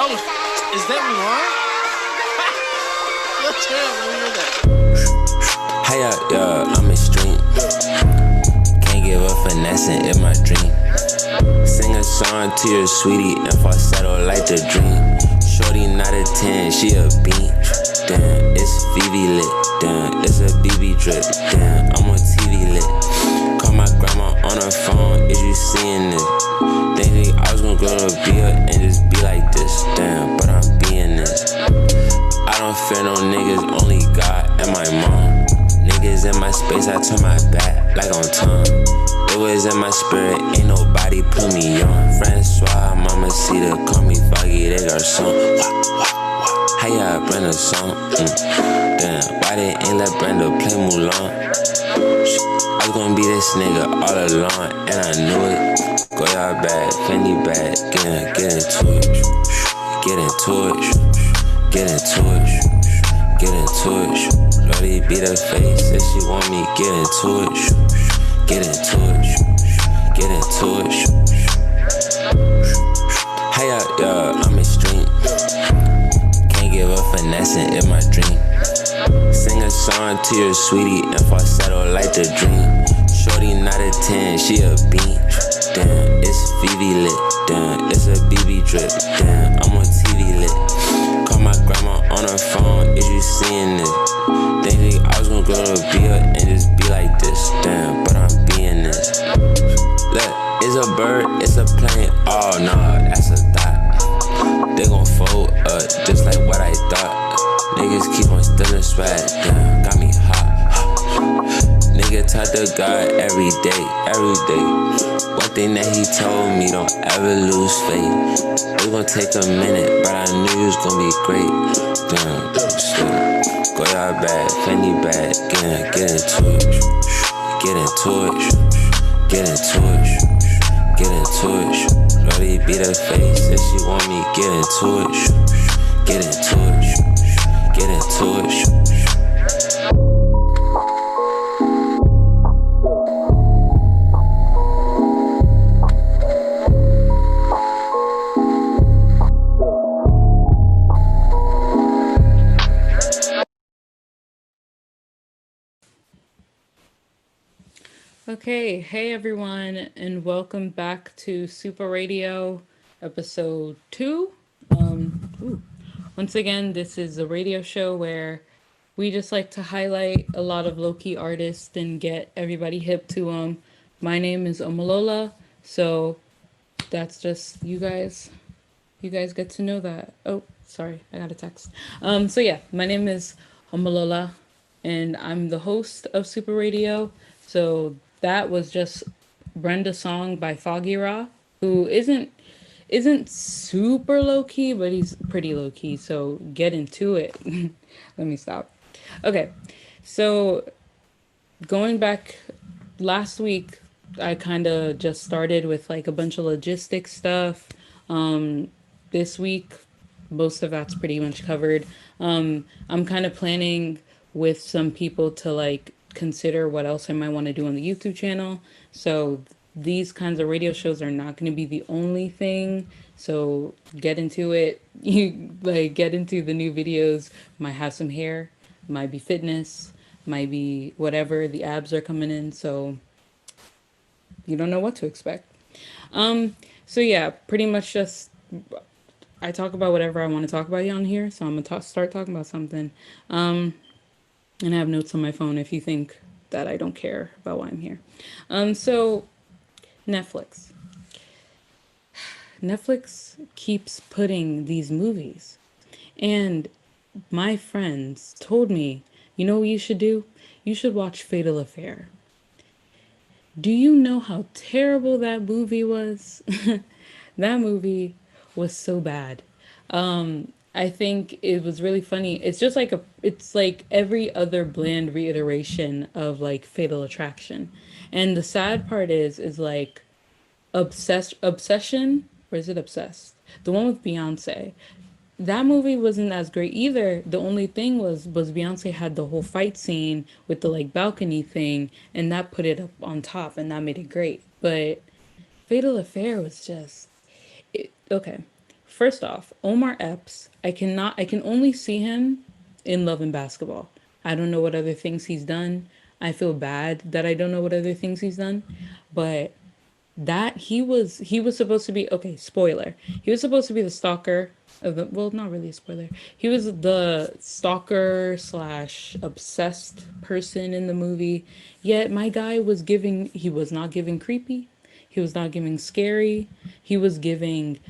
Oh, is that Mulan? Let's hear that. Hey, yeah, I'm extreme. Can't give up finessing in my dream. Sing a song to your sweetie and falsetto like the dream. Shorty not a 10, she a bean. Damn, it's VV lit. Damn, it's a BB drip. Damn, I'm on TV lit. Call my grandma on her phone, is you seeing this? Thinking I was gonna go to Bia and just be like this. Damn, but I'm being this. I don't fear no niggas, only God and my mom. Niggas in my space, I turn my back like on Tom. It was in my spirit, ain't nobody put me on. Francois, mama see the call me Foggy, they got song. How y'all Brenda song? Damn, why they ain't let Brenda play Mulan? I was gonna be this nigga all along, and I knew it. Go y'all bad, Fendi bad, get into it. Get into it, get into it, get into it. Lordy be the face, if she want me, get into it. Get into it, get into it. Hey, yeah, I'm extreme. Can't give up finessing in my dream. Sing a song to your sweetie and falsetto like the dream. Shorty not a 10, she a bean. Damn, it's VV lit. Damn, it's a BB drip. Damn, I'm on TV lit. Call my grandma on her phone, is you seeing this? Thinking I was gonna go to Bia and just be like this. Damn, but I'm being this. Look, it's a bird, it's a plane. Oh nah, that's a thought. They gon' fold up just like what I thought. Niggas keep on stealing swag, damn, got me hot. Nigga talk to God every day, every day. One thing that he told me, don't ever lose faith. It gon' take a minute, but I knew you was gon' be great. Damn, shit. Go y'all bad, Fendi bad, get into it. Get into it, get into it, get into it. Lordy be the face, if she want me, get into it. Get into it, get into it. Okay, hey everyone, and welcome back to Supa Radio, episode 2. Once again, this is a radio show where we just like to highlight a lot of low-key artists and get everybody hip to them. My name is Omalola, so that's just you guys. You guys get to know that. Oh, sorry, I got a text. So yeah, my name is Omalola, and I'm the host of Supa Radio. So that was just Brenda's song by Foggy Raw, who isn't super low key, but he's pretty low key. So get into it. Let me stop. Okay, so going back last week, I kind of just started with like a bunch of logistics stuff. This week, most of that's pretty much covered. I'm kind of planning with some people to like consider what else I might want to do on the YouTube channel. So these kinds of radio shows are not going to be the only thing. So get into it. You like get into the new videos. Might have some hair, might be fitness, might be whatever. The abs are coming in, so you don't know what to expect. So yeah, pretty much just I talk about whatever I want to talk about on here. So I'm gonna start talking about something. And I have notes on my phone if you think that I don't care about why I'm here. So Netflix. Netflix keeps putting these movies. And my friends told me, you know what you should do? You should watch Fatal Affair. Do you know how terrible that movie was? That movie was so bad. I think it was really funny. It's just like it's like every other bland reiteration of like Fatal Attraction. And the sad part is like Obsession, or is it Obsessed? The one with Beyonce. That movie wasn't as great either. The only thing was Beyonce had the whole fight scene with the like balcony thing, and that put it up on top, and that made it great. But Fatal Affair was just okay. First off, Omar Epps, I can only see him in Love and Basketball. I don't know what other things he's done. I feel bad that I don't know what other things he's done, but that he was supposed to be, okay, spoiler. He was supposed to be the stalker of the, well, not really a spoiler. He was the stalker slash obsessed person in the movie. Yet my guy was giving, he was not giving creepy. He was not giving scary. He was giving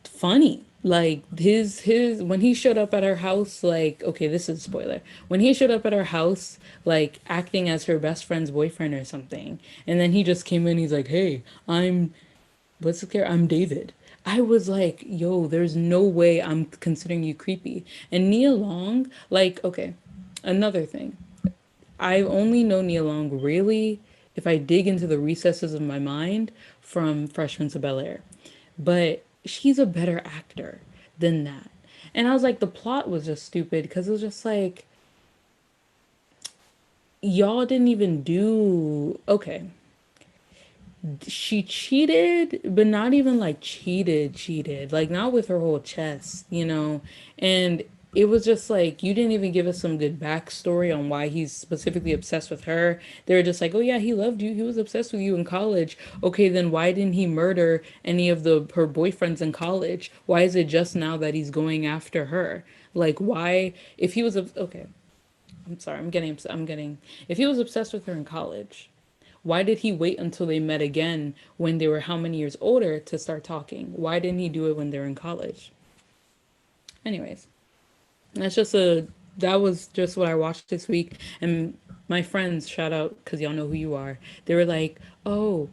funny. Like his when he showed up at our house, like, okay, this is a spoiler. When he showed up at our house, like acting as her best friend's boyfriend or something, and then he just came in. He's like, "Hey, I'm what's the character? I'm David." I was like, "Yo, there's no way I'm considering you creepy." And Nia Long, like, okay, another thing. I only know Nia Long really if I dig into the recesses of my mind from Fresh Prince of Bel-Air. But she's a better actor than that. And I was like, the plot was just stupid because it was just like, y'all didn't even do. Okay, she cheated, but not even like cheated, like not with her whole chest, you know? And it was just like, you didn't even give us some good backstory on why he's specifically obsessed with her. They were just like, oh yeah, he loved you. He was obsessed with you in college. Okay, then why didn't he murder any of the her boyfriends in college? Why is it just now that he's going after her? Like, why, if he was, okay, I'm sorry, I'm getting, if he was obsessed with her in college, why did he wait until they met again when they were how many years older to start talking? Why didn't he do it when they were in college? Anyways, that's just a that was just what I watched this week. And my friends, shout out because y'all know who you are. They were like, "Oh,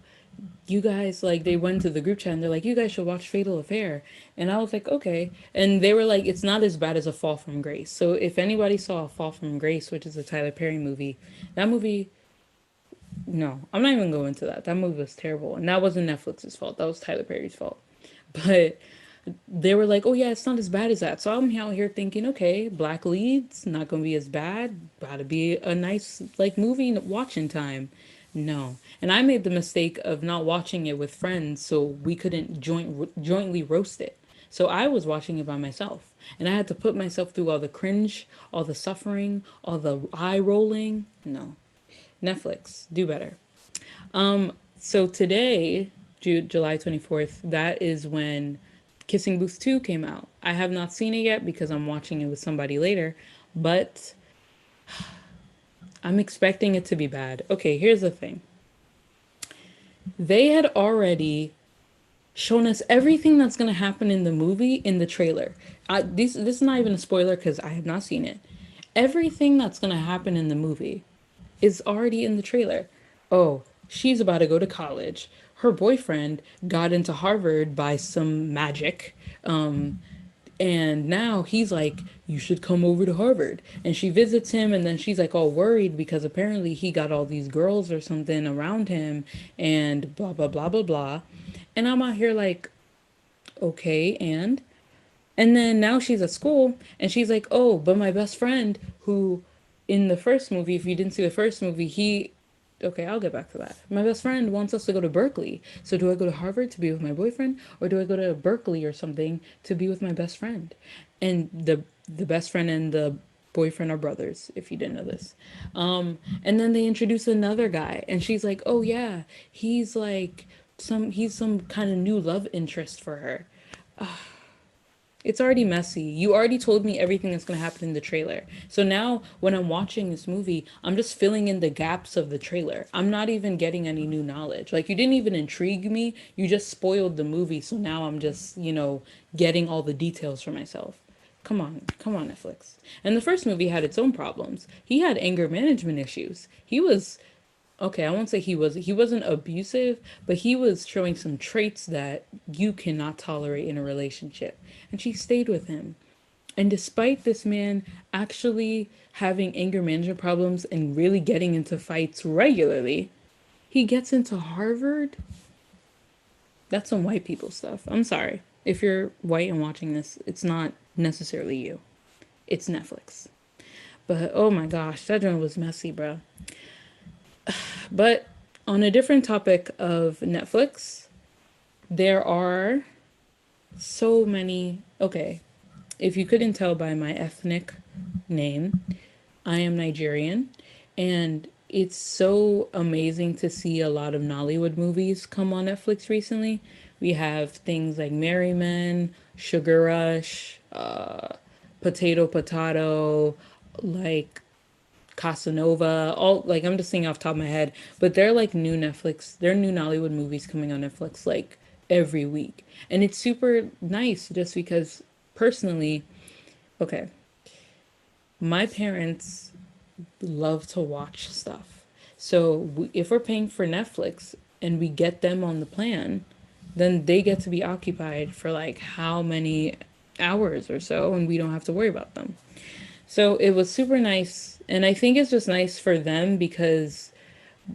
you guys," like they went to the group chat and they're like, "You guys should watch Fatal Affair." And I was like, "Okay." And they were like, "It's not as bad as A Fall from Grace." So if anybody saw A Fall from Grace, which is a Tyler Perry movie, that movie, no, I'm not even going to that. That movie was terrible. And that wasn't Netflix's fault. That was Tyler Perry's fault. But they were like, oh, yeah, it's not as bad as that. So I'm out here thinking, okay, black leads, not going to be as bad. Got to be a nice, like, movie watching time. No. And I made the mistake of not watching it with friends so we couldn't jointly roast it. So I was watching it by myself. And I had to put myself through all the cringe, all the suffering, all the eye rolling. No. Netflix, do better. So today, July 24th, that is when Kissing Booth 2 came out. I have not seen it yet because I'm watching it with somebody later, but I'm expecting it to be bad. Okay, here's the thing. They had already shown us everything that's going to happen in the movie in the trailer. This is not even a spoiler because I have not seen it. Everything that's going to happen in the movie is already in the trailer. Oh, she's about to go to college. Her boyfriend got into Harvard by some magic. And now he's like, you should come over to Harvard. And she visits him, and then she's like all worried because apparently he got all these girls or something around him, and blah, blah, blah, blah, blah. And I'm out here like, okay, and then now she's at school and she's like, oh, but my best friend who in the first movie, if you didn't see the first movie, he, okay, I'll get back to that. My best friend wants us to go to Berkeley. So do I go to Harvard to be with my boyfriend or do I go to Berkeley or something to be with my best friend? And the best friend and the boyfriend are brothers, if you didn't know this. And then they introduce another guy and she's like, oh yeah, he's some kind of new love interest for her. It's already messy. You already told me everything that's going to happen in the trailer. So now when I'm watching this movie, I'm just filling in the gaps of the trailer. I'm not even getting any new knowledge. Like you didn't even intrigue me. You just spoiled the movie. So now I'm just, getting all the details for myself. Come on, Netflix. And the first movie had its own problems. He had anger management issues. He was okay, I won't say he wasn't abusive, but he was showing some traits that you cannot tolerate in a relationship. And she stayed with him. And despite this man actually having anger management problems and really getting into fights regularly, he gets into Harvard. That's some white people stuff. I'm sorry. If you're white and watching this, it's not necessarily you. It's Netflix. But oh my gosh, that joint was messy, bro. But on a different topic of Netflix, there are so many. Okay, if you couldn't tell by my ethnic name, I am Nigerian, and it's so amazing to see a lot of Nollywood movies come on Netflix recently. We have things like Merry Men, Sugar Rush, Potato Potato, like Casanova, all like I'm just saying off the top of my head, but they're like new Netflix, they're new Nollywood movies coming on Netflix like every week. And it's super nice just because personally, okay, my parents love to watch stuff. So if we're paying for Netflix and we get them on the plan, then they get to be occupied for like how many hours or so, and we don't have to worry about them. So it was super nice. And I think it's just nice for them because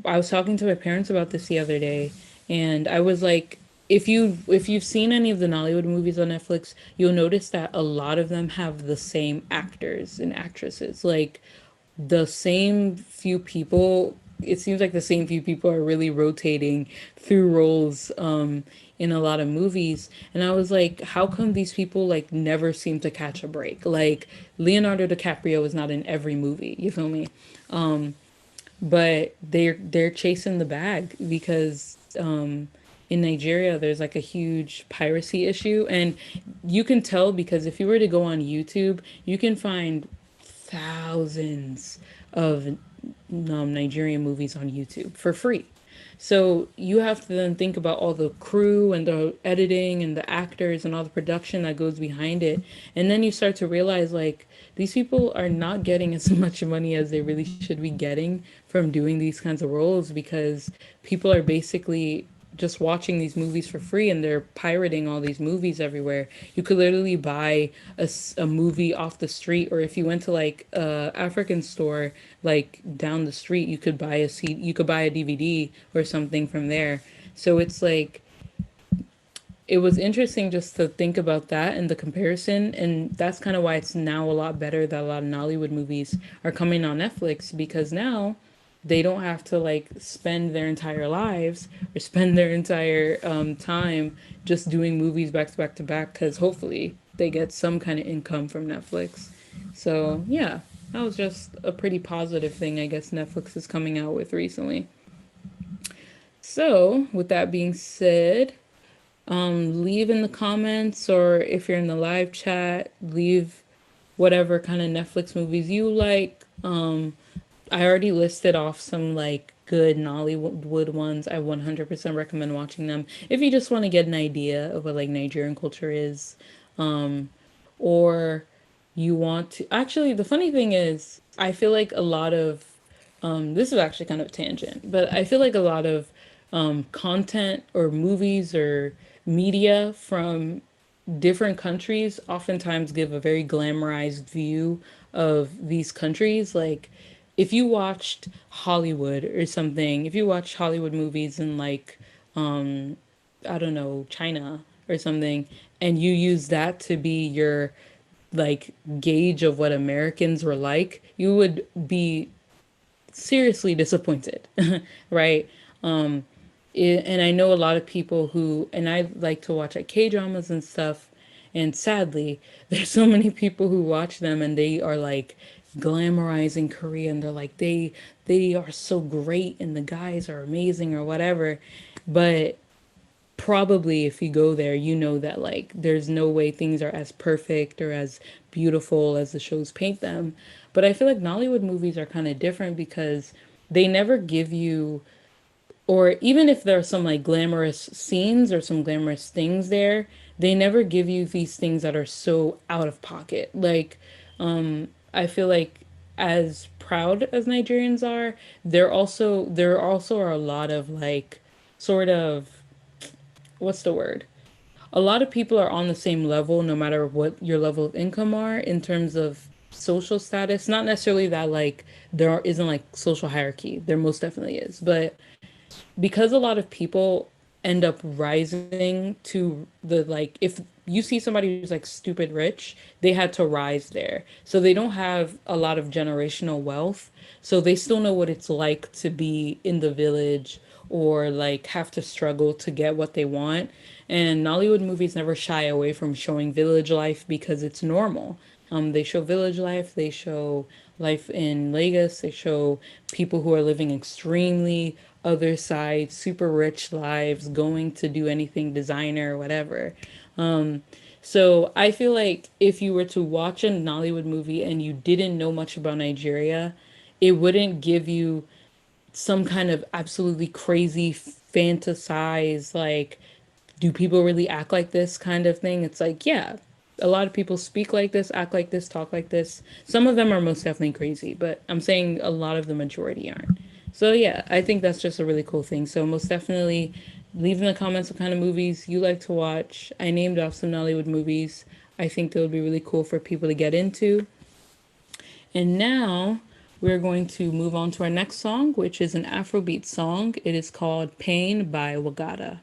I was talking to my parents about this the other day, and I was like, if you've seen any of the Nollywood movies on Netflix, you'll notice that a lot of them have the same actors and actresses. Like the same few people, it seems like the same few people are really rotating through roles in a lot of movies. And I was like, how come these people like never seem to catch a break? Like Leonardo DiCaprio is not in every movie, you feel me? But they're chasing the bag because in Nigeria there's like a huge piracy issue, and you can tell because if you were to go on YouTube, you can find thousands of Nigerian movies on YouTube for free. So you have to then think about all the crew and the editing and the actors and all the production that goes behind it. And then you start to realize like these people are not getting as much money as they really should be getting from doing these kinds of roles because people are basically just watching these movies for free and they're pirating all these movies everywhere. You could literally buy a movie off the street, or if you went to like a African store like down the street, you could buy you could buy a DVD or something from there. So it's like it was interesting just to think about that and the comparison, and that's kind of why it's now a lot better that a lot of Nollywood movies are coming on Netflix because now they don't have to like spend their entire lives or spend their entire time just doing movies back to back to back because hopefully they get some kind of income from Netflix. So yeah, that was just a pretty positive thing I guess Netflix is coming out with recently. So with that being said, leave in the comments, or if you're in the live chat, leave whatever kind of Netflix movies you like. I already listed off some like good Nollywood ones. I 100% recommend watching them if you just want to get an idea of what like Nigerian culture is. Or you want to actually, the funny thing is I feel like a lot of this is actually kind of a tangent, but I feel like a lot of content or movies or media from different countries oftentimes give a very glamorized view of these countries. Like, if you watched Hollywood or something, if you watch Hollywood movies in like, I don't know, China or something, and you use that to be your like gauge of what Americans were like, you would be seriously disappointed, right? And I know a lot of people who, and I like to watch like K dramas and stuff, and sadly, there's so many people who watch them and they are like glamorizing Korea, and they're like they are so great and the guys are amazing or whatever, but probably if you go there, you know that like there's no way things are as perfect or as beautiful as the shows paint them. But I feel like Nollywood movies are kind of different because they never give you, or even if there are some like glamorous scenes or some glamorous things there, they never give you these things that are so out of pocket. Like, I feel like as proud as Nigerians are, there also are a lot of like sort of, what's the word? A lot of people are on the same level no matter what your level of income are in terms of social status. Not necessarily that like there isn't like social hierarchy. There most definitely is. But because a lot of people end up rising to the like, if you see somebody who's like stupid rich, they had to rise there, so they don't have a lot of generational wealth, so they still know what it's like to be in the village or like have to struggle to get what they want. And Nollywood movies never shy away from showing village life because it's normal. They show village life, they show life in Lagos, they show people who are living extremely other side, super rich lives, going to do anything designer, whatever. So I feel like if you were to watch a Nollywood movie and you didn't know much about Nigeria, it wouldn't give you some kind of absolutely crazy fantasize, like, do people really act like this kind of thing? It's like, yeah, a lot of people speak like this, act like this, talk like this. Some of them are most definitely crazy, but I'm saying a lot of the majority aren't. So yeah, I think that's just a really cool thing. So most definitely leave in the comments what kind of movies you like to watch. I named off some Nollywood movies I think that would be really cool for people to get into. And now we're going to move on to our next song, which is an Afrobeat song. It is called Pain by Wagata.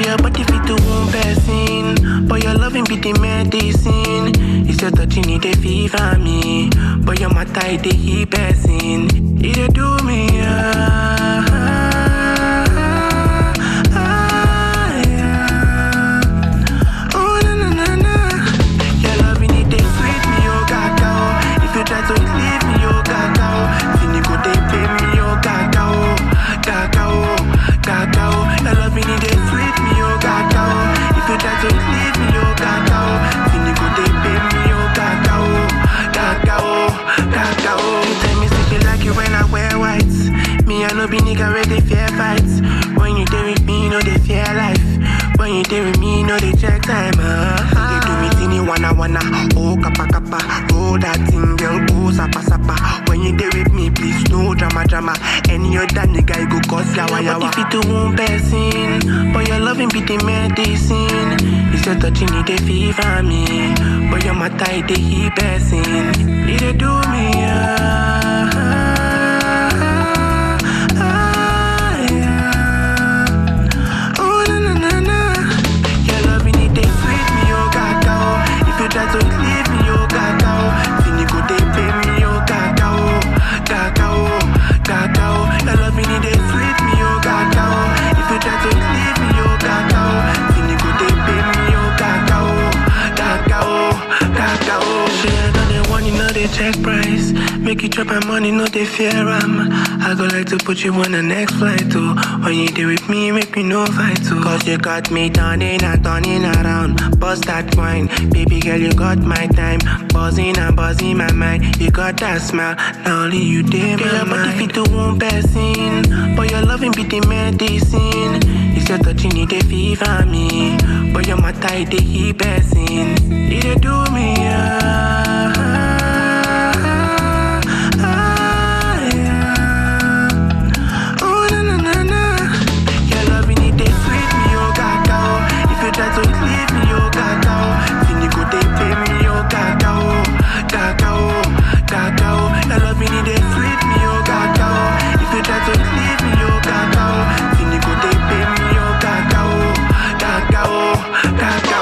Your body fit to one person, but your loving be the medicine. It's your touching it a fever me, but your matter it a heat person. It a do me yeah. Oh na na na na, your loving it a sweet me oh gaga. If you try to leave me oh gaga, then you go they pay me oh gaga gaga gaga. Your loving it a sweet me oh gaga. If you try to leave me oh gaga, then you go they pay me oh gaga gaga gaga. You tell me say you like it when I wear white. Me I no be nigga where they fear fights. When you there with me, no they fear life. When you there with me, no they check time. You do me tinny wanna oh kappa kappa. Roll that thing girl, go sapa sapa. When you there with me, please no drama drama. Any other nigga you go cause yawa yawa. But if you do one person, but your loving be the medicine. It's your touching it a fever me, but your matter it a heat person. It a do me yeah. Try to leave me, oh gaga. Then you go they pay me, oh gaga, gaga, gaga. Your loving it is sweet me, oh gaga. If you try to leave me, oh gaga, then you go they pay me, oh gaga, gaga, gaga. She ain't done the one, you know they check price. Make you drop my money, no they fear I go like to put you on the next flight too. When you there with me, make me no fight too. Cause you got me turning and turning around. Bust that wine, baby girl, you got my time. Buzzing and buzzing my mind. You got that smile, now only you did my mind. If you do one person, but your loving be the medicine. It's your touching it a fever me, but your matter it a heat person. It a do me yeah. Try to leave me, oh gaga. Then you go they pay me, oh gaga, gaga, gaga. Your loving it is sweet me, oh gaga. If you try to leave me, oh gaga, then you go they pay me, oh gaga, gaga, gaga.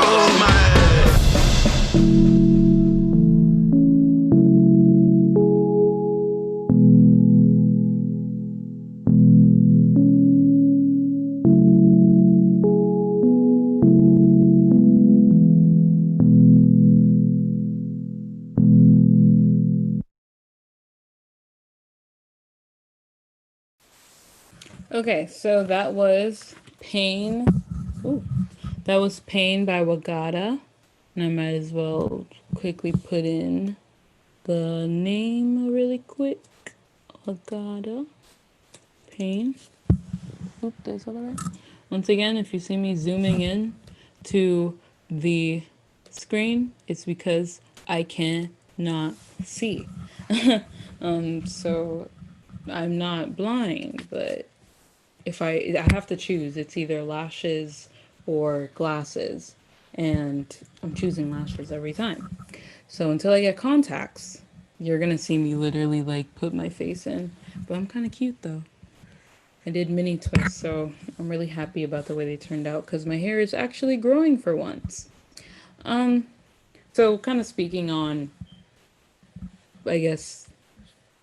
Okay, so that was Pain. Ooh, that was Pain by Wagata. And I might as well quickly put in the name really quick. Wagata. Pain. Oop, did I spell that right? Once again, if you see me zooming in to the screen, it's because I cannot see. So I'm not blind, but if I have to choose, it's either lashes or glasses, and I'm choosing lashes every time. So until I get contacts, you're gonna see me literally like put my face in. But I'm kind of cute though. I did mini twists, so I'm really happy about the way they turned out because my hair is actually growing for once. Um, so kind of speaking on, I guess,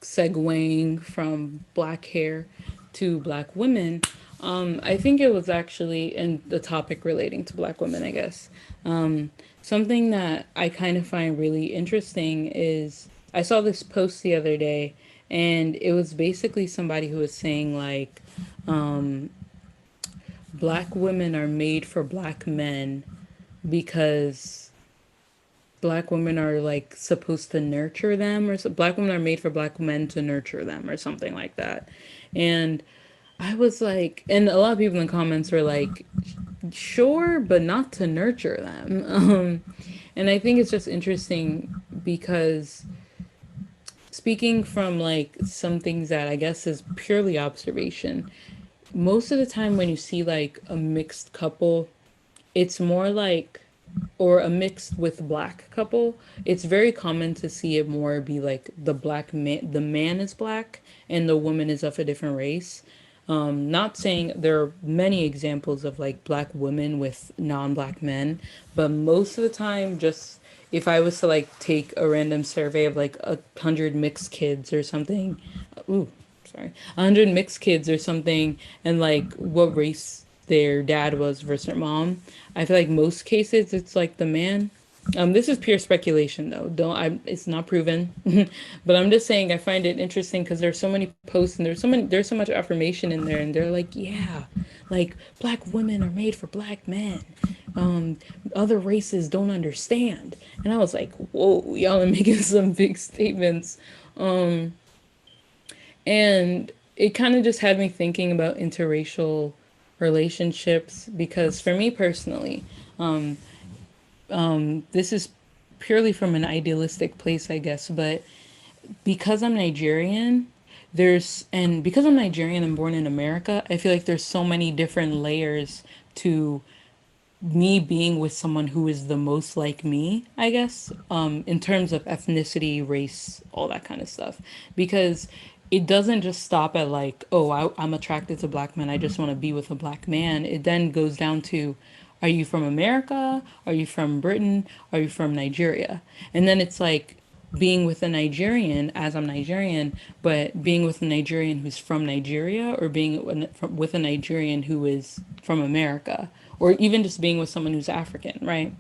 segueing from black hair to black women, I think it was actually in the topic relating to black women, I guess. Something that I kind of find really interesting is I saw this post the other day, and it was basically somebody who was saying, like, black women are made for black men because black women are like supposed to nurture them, or so, black women are made for black men to nurture them, or something like that. And I was like, and a lot of people in the comments were like, sure, but not to nurture them. And I think it's just interesting because speaking from like some things that I guess is purely observation, most of the time when you see like a mixed couple, it's more like, or a mixed with black couple, it's very common to see it more be like the man is black and the woman is of a different race. Not saying there are many examples of like black women with non-black men, but most of the time, just if I was to like take a random survey of like 100 mixed kids or something, ooh, sorry, 100 mixed kids or something, and like what race their dad was versus their mom, I feel like most cases it's like the man. This is pure speculation though. Don't I? It's not proven, but I'm just saying I find it interesting because there's so many posts and there's so much affirmation in there, and they're like, yeah, like black women are made for black men. Other races don't understand, and I was like, whoa, y'all are making some big statements. And it kind of just had me thinking about interracial relationships because for me personally, this is purely from an idealistic place, I guess, but because I'm Nigerian, because I'm Nigerian and born in America, I feel like there's so many different layers to me being with someone who is the most like me, I guess, in terms of ethnicity, race, all that kind of stuff. Because it doesn't just stop at like, oh, I'm attracted to black men, I just want to be with a black man. It then goes down to, are you from America? Are you from Britain? Are you from Nigeria? And then it's like being with a Nigerian, as I'm Nigerian, but being with a Nigerian who's from Nigeria, or with a Nigerian who is from America, or even just being with someone who's African, right?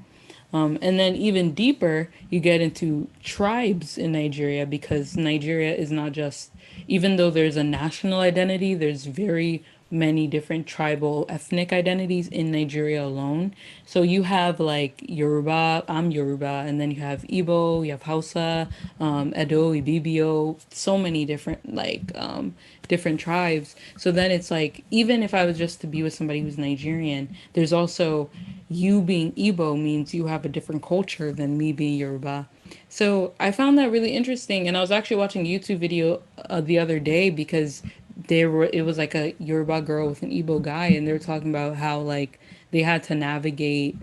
And then even deeper, you get into tribes in Nigeria because Nigeria is not just, even though there's a national identity, there's very many different tribal ethnic identities in Nigeria alone. So you have like Yoruba, I'm Yoruba, and then you have Igbo, you have Hausa, Edo, Ibibio, so many different different tribes. So then it's like, even if I was just to be with somebody who's Nigerian, there's also, you being Igbo means you have a different culture than me being Yoruba. So I found that really interesting, and I was actually watching a YouTube video the other day because it was like a Yoruba girl with an Igbo guy, and they were talking about how like they had to navigate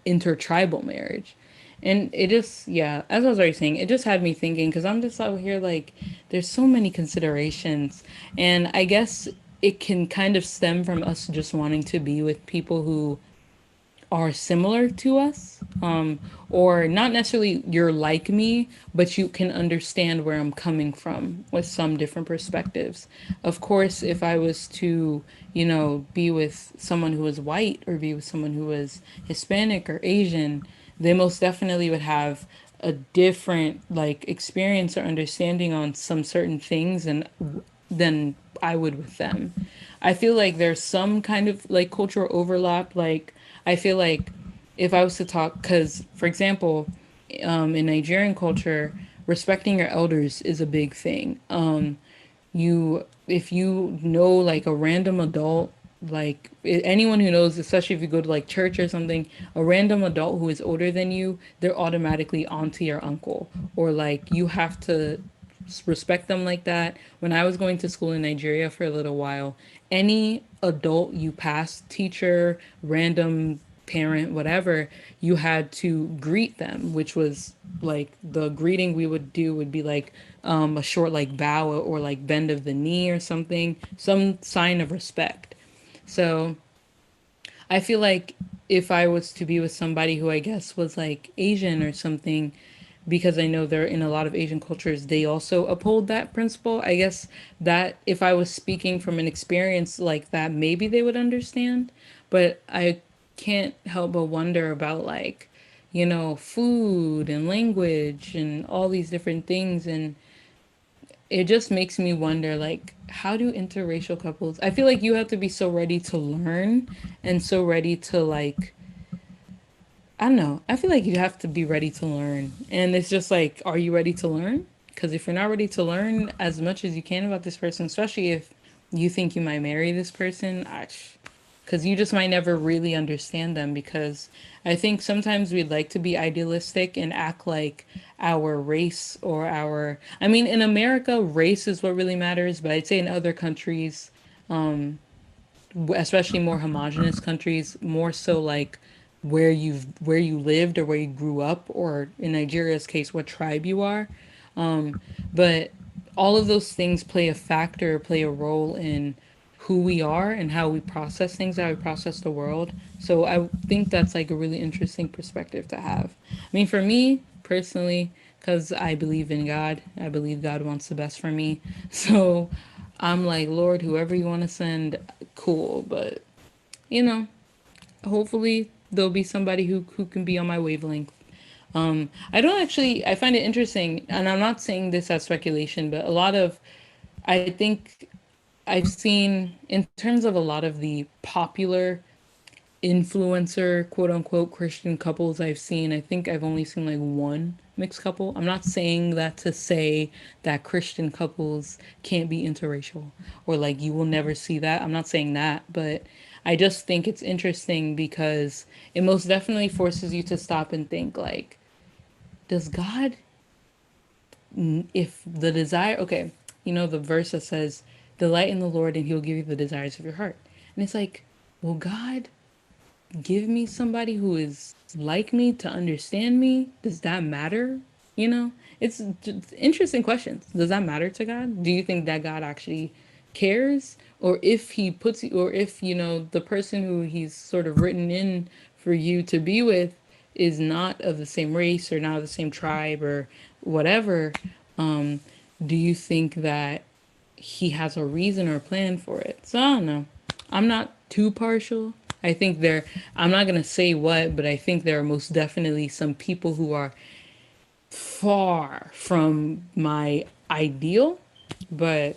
intertribal marriage. And it just, yeah, as I was already saying, it just had me thinking because I'm just out here like, there's so many considerations. And I guess it can kind of stem from us just wanting to be with people who are similar to us, or not necessarily you're like me, but you can understand where I'm coming from with some different perspectives. Of course, if I was to, be with someone who was white or be with someone who was Hispanic or Asian, they most definitely would have a different like experience or understanding on some certain things and than I would with them. I feel like there's some kind of like cultural overlap. Like I feel like if I was to talk, because for example, in Nigerian culture, respecting your elders is a big thing. If you know like a random adult, like anyone who knows, especially if you go to like church or something, a random adult who is older than you, they're automatically onto your uncle, or like you have to respect them like that. When I was going to school in Nigeria for a little while, any adult you passed, teacher, random parent, whatever, you had to greet them, which was like the greeting we would do would be like a short like bow or like bend of the knee or something, some sign of respect. So I feel like if I was to be with somebody who I guess was like Asian or something, because I know they're in a lot of Asian cultures, they also uphold that principle. I guess that if I was speaking from an experience like that, maybe they would understand. But I can't help but wonder about like, food and language and all these different things. And it just makes me wonder like how do interracial couples, I feel like you have to be so ready to learn and so ready to like, I don't know, I feel like you have to be ready to learn, and it's just like, are you ready to learn? Because if you're not ready to learn as much as you can about this person, especially if you think you might marry this person, because you just might never really understand them. Because I think sometimes we'd like to be idealistic and act like our race or our, I mean, in America, race is what really matters, but I'd say in other countries, especially more homogenous countries, more so like where you lived or where you grew up, or in Nigeria's case, what tribe you are. But all of those things play a factor, play a role in who we are and how we process things, how we process the world. So I think that's like a really interesting perspective to have. I mean, for me personally, because I believe in God, I believe God wants the best for me. So I'm like, Lord, whoever you want to send, cool. But, you know, hopefully there'll be somebody who can be on my wavelength. I don't actually, I find it interesting, and I'm not saying this as speculation, but a lot of, I think I've seen in terms of a lot of the popular influencer, quote unquote, Christian couples I've seen, I think I've only seen like one mixed couple. I'm not saying that to say that Christian couples can't be interracial or like you will never see that. I'm not saying that, but I just think it's interesting because it most definitely forces you to stop and think like, does God, if the desire, okay, the verse that says, delight in the Lord and he'll give you the desires of your heart. And it's like, will God give me somebody who is like me to understand me? Does that matter? It's just interesting questions. Does that matter to God? Do you think that God actually cares? Or if he puts you, or if, the person who he's sort of written in for you to be with is not of the same race or not of the same tribe or whatever, um, do you think that he has a reason or a plan for it? So I don't know. I'm not too partial. I think I'm not going to say what, but I think there are most definitely some people who are far from my ideal, but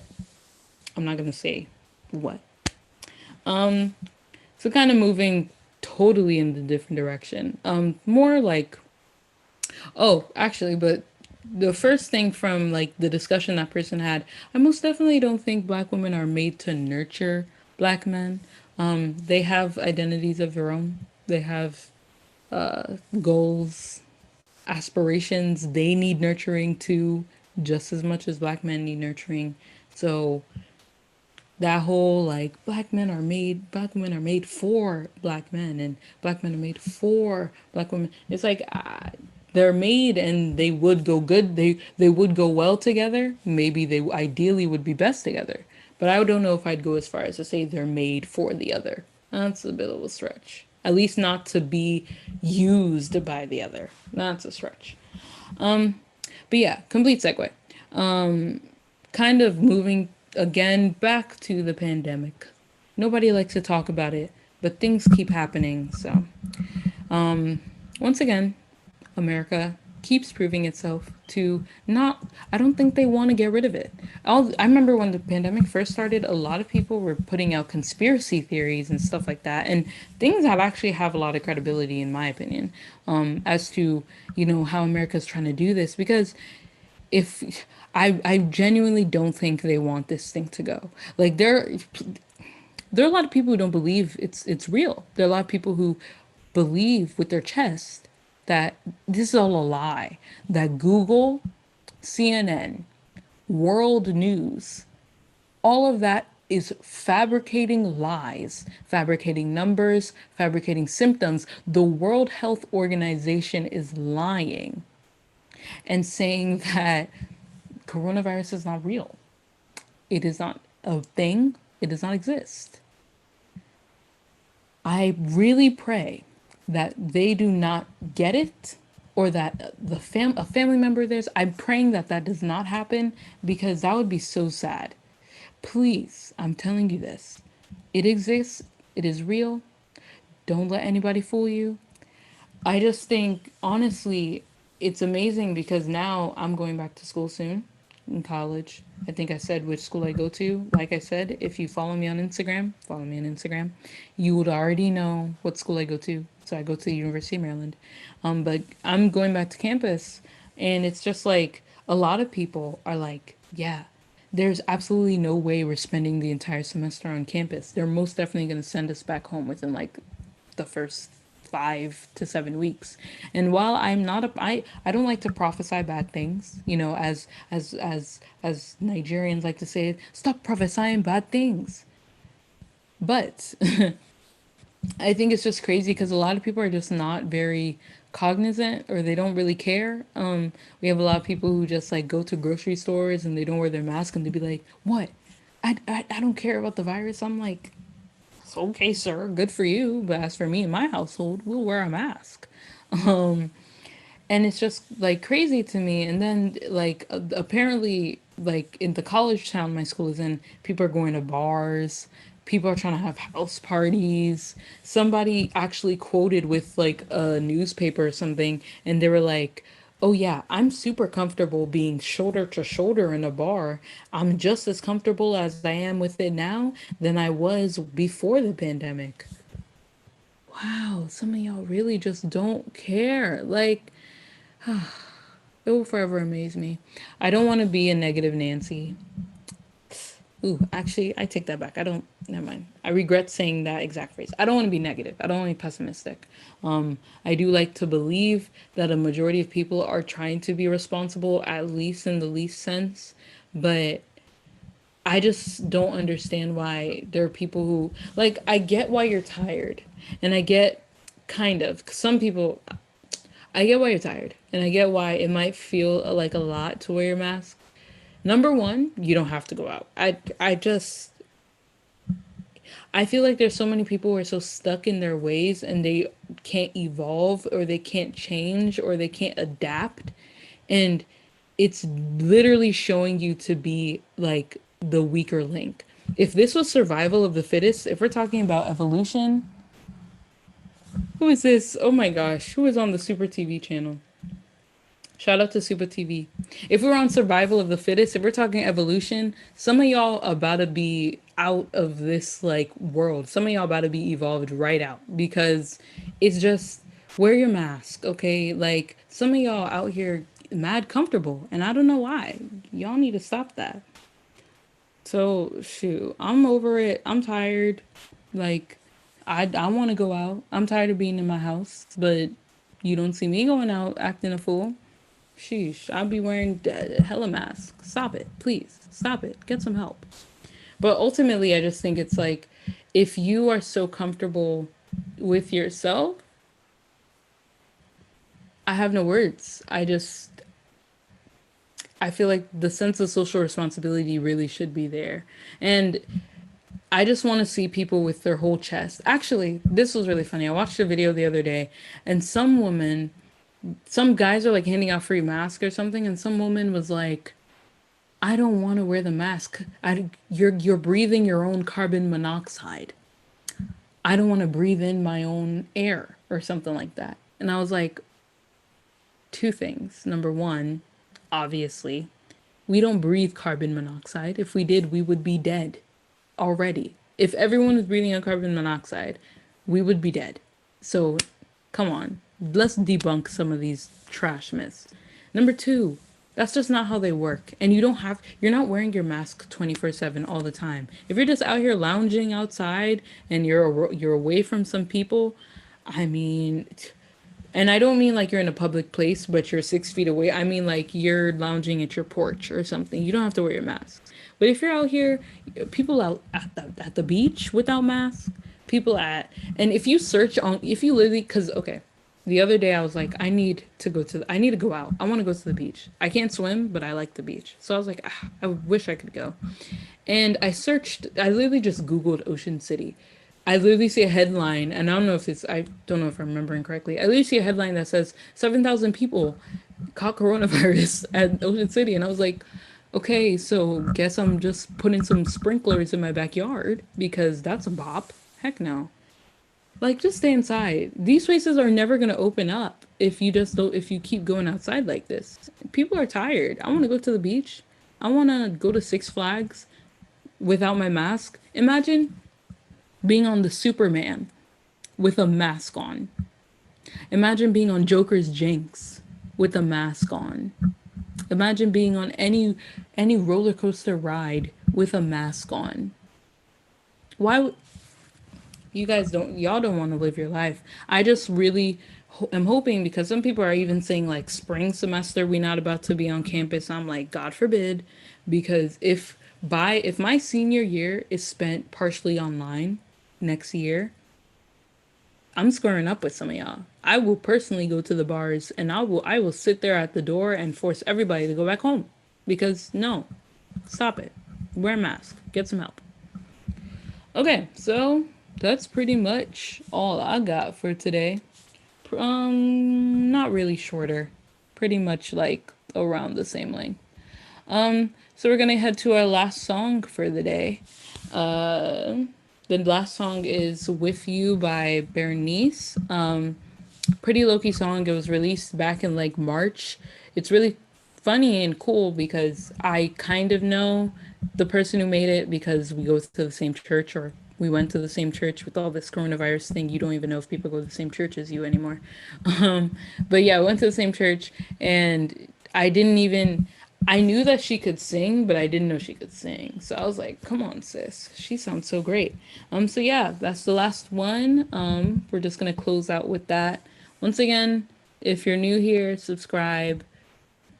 I'm not going to say what. So kind of moving totally in a different direction. More like, oh, actually, but the first thing from like the discussion that person had, I most definitely don't think black women are made to nurture black men. They have identities of their own. They have goals, aspirations. They need nurturing too, just as much as black men need nurturing. So that whole like black women are made for black men and black men are made for black women, it's like they're made and they would go good, they would go well together, maybe they ideally would be best together, but I don't know if I'd go as far as to say they're made for the other. That's a bit of a stretch, at least not to be used by the other. That's a stretch. But yeah, complete segue. Kind of moving again back to the pandemic. Nobody likes to talk about it, but things keep happening. So, once again, America keeps proving itself to not, I don't think they want to get rid of it. I remember when the pandemic first started, a lot of people were putting out conspiracy theories and stuff like that. And things that actually have a lot of credibility, in my opinion, as to, how America's trying to do this. Because if I genuinely don't think they want this thing to go. Like there are a lot of people who don't believe it's real. There are a lot of people who believe with their chest that this is all a lie. That Google, CNN, world news. All of that is fabricating lies, fabricating numbers, fabricating symptoms. The World Health Organization is lying and saying that coronavirus is not real. It is not a thing. It does not exist. I really pray that they do not get it, or that a family member of theirs. I'm praying that that does not happen, because that would be so sad. Please, I'm telling you this. It exists. It is real. Don't let anybody fool you. I just think, honestly, it's amazing because now I'm going back to school soon in college. I think I said which school I go to. Like I said, if you follow me on Instagram, you would already know what school I go to. So I go to the University of Maryland. But I'm going back to campus, and it's just like a lot of people are like, yeah, there's absolutely no way we're spending the entire semester on campus. They're most definitely going to send us back home within like the first 5 to 7 weeks. And while I'm not I don't like to prophesy bad things, as Nigerians like to say, stop prophesying bad things. But I think it's just crazy because a lot of people are just not very cognizant, or they don't really care. We have a lot of people who just like go to grocery stores and they don't wear their mask, and they be like, what? I don't care about the virus. I'm like, okay, sir, good for you. But as for me and my household, we'll wear a mask. Um, and it's just like crazy to me. And then like apparently, like in the college town my school is in, people are going to bars. People are trying to have house parties. Somebody actually quoted with like a newspaper or something, and they were like, oh yeah, I'm super comfortable being shoulder to shoulder in a bar. I'm just as comfortable as I am with it now than I was before the pandemic. Wow, some of y'all really just don't care. Like, it will forever amaze me. I don't want to be a negative Nancy. Ooh, actually, I take that back. I don't, never mind. I regret saying that exact phrase. I don't want to be negative. I don't want to be pessimistic. I do like to believe that a majority of people are trying to be responsible, at least in the least sense. But I just don't understand why there are people who, like, I get why you're tired. And I get kind of, 'cause some people, I get why you're tired. And I get why it might feel like a lot to wear your mask. Number one, you don't have to go out. I feel like there's so many people who are so stuck in their ways, and they can't evolve, or they can't change, or they can't adapt. And it's literally showing you to be like the weaker link. If this was survival of the fittest, if we're talking about evolution, who is this? Oh my gosh, who is on the Super TV channel? Shout out to Supa TV. If we're on survival of the fittest, if we're talking evolution, some of y'all about to be out of this like world. Some of y'all about to be evolved right out, because it's just, wear your mask, okay? Like, some of y'all out here mad comfortable, and I don't know why. Y'all need to stop that. So shoot, I'm over it. I'm tired. Like, I want to go out. I'm tired of being in my house, but you don't see me going out acting a fool. Sheesh, I'll be wearing hella masks. Stop it, please. Stop it. Get some help. But ultimately, I just think it's like, if you are so comfortable with yourself, I have no words. I feel like the sense of social responsibility really should be there. And I just want to see people with their whole chest. Actually, this was really funny. I watched a video the other day, and some guys are like handing out free masks or something, and some woman was like, I don't want to wear the mask. You're breathing your own carbon monoxide. I don't want to breathe in my own air, or something like that. And I was like, two things. Number one, obviously, we don't breathe carbon monoxide. If we did, we would be dead already. If everyone was breathing on carbon monoxide, we would be dead. So, come on. Let's debunk some of these trash myths. Number two, that's just not how they work. And you're not wearing your mask 24/7 all the time. If you're just out here lounging outside and you're away from some people, I mean, And I don't mean like you're in a public place, but you're 6 feet away. I mean like you're lounging at your porch or something. You don't have to wear your mask. But if you're out here, people out at the beach without masks, people at, and if you search on, if you literally, because, okay, the other day I was like, I need to go out. I want to go to the beach. I can't swim, but I like the beach. So I was like, I wish I could go. And I literally just Googled Ocean City. I literally see a headline, and I don't know if I'm remembering correctly. I literally see a headline that says 7,000 people caught coronavirus at Ocean City. And I was like, okay, so guess I'm just putting some sprinklers in my backyard because that's a bop. Heck no. Like, just stay inside. These places are never going to open up if you keep going outside like this. People are tired. I want to go to the beach. I want to go to Six Flags without my mask. Imagine being on the Superman with a mask on. Imagine being on Joker's Jinx with a mask on. Imagine being on any roller coaster ride with a mask on. Y'all don't want to live your life. I just really am hoping, because some people are even saying like spring semester, we're not about to be on campus. I'm like, God forbid, because if my senior year is spent partially online next year, I'm squaring up with some of y'all. I will personally go to the bars and I will sit there at the door and force everybody to go back home. Because no, stop it. Wear a mask. Get some help. Okay, so that's pretty much all I got for today. Not really shorter. Pretty much like around the same length. So we're gonna head to our last song for the day. The last song is With You by Bernice. Pretty low-key song. It was released back in like March. It's really funny and cool because I kind of know the person who made it because we go to the same church, or we went to the same church. With all this coronavirus thing, you don't even know if people go to the same church as you anymore. But yeah, I went to the same church, and I knew that she could sing, but I didn't know she could sing. So I was like, come on, sis. She sounds so great. So yeah, that's the last one. We're just going to close out with that. Once again, if you're new here, subscribe.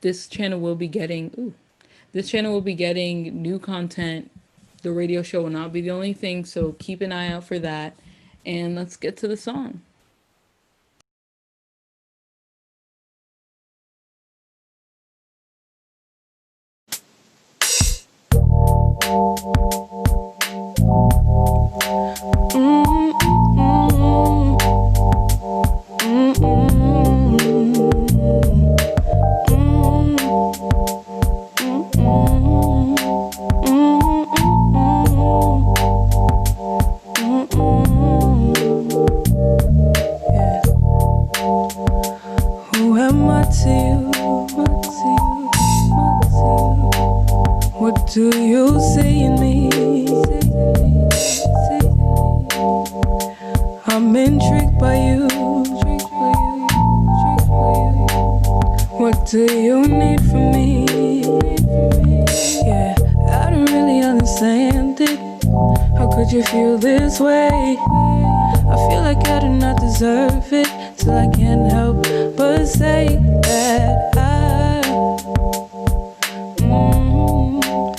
This channel will be getting new content. The radio show will not be the only thing, so keep an eye out for that. And let's get to the song. Do you see in me? I'm intrigued by you. What do you need from me? Yeah, I don't really understand it. How could you feel this way? I feel like I do not deserve it, till I can't help but say that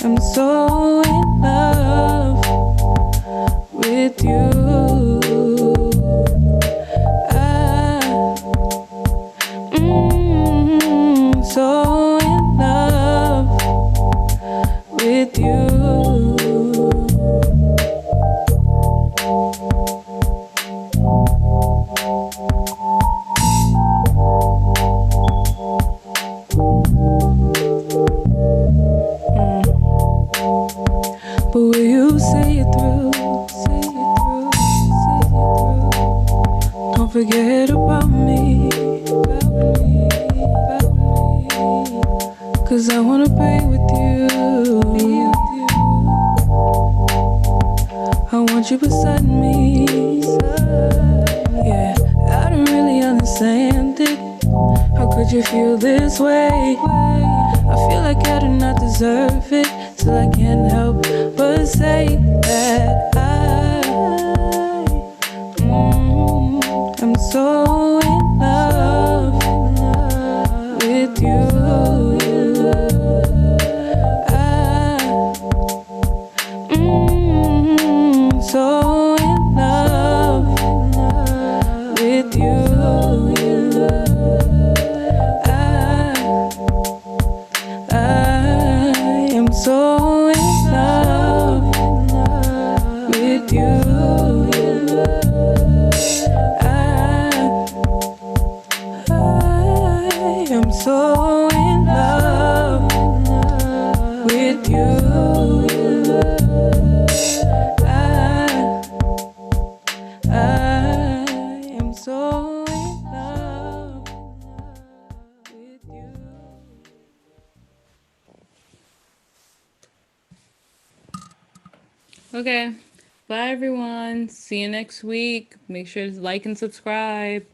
I'm so in love with you. I'm so in love with you. But will you say it through? Say it through, say it through. Don't forget about me, about me, about me. 'Cause I wanna be with you, be with you. I want you beside me. Yeah, I don't really understand it. How could you feel this way? I feel like I do not deserve it, till I can't help but say that I'm so in love. Okay. Bye, everyone. See you next week. Make sure to like and subscribe.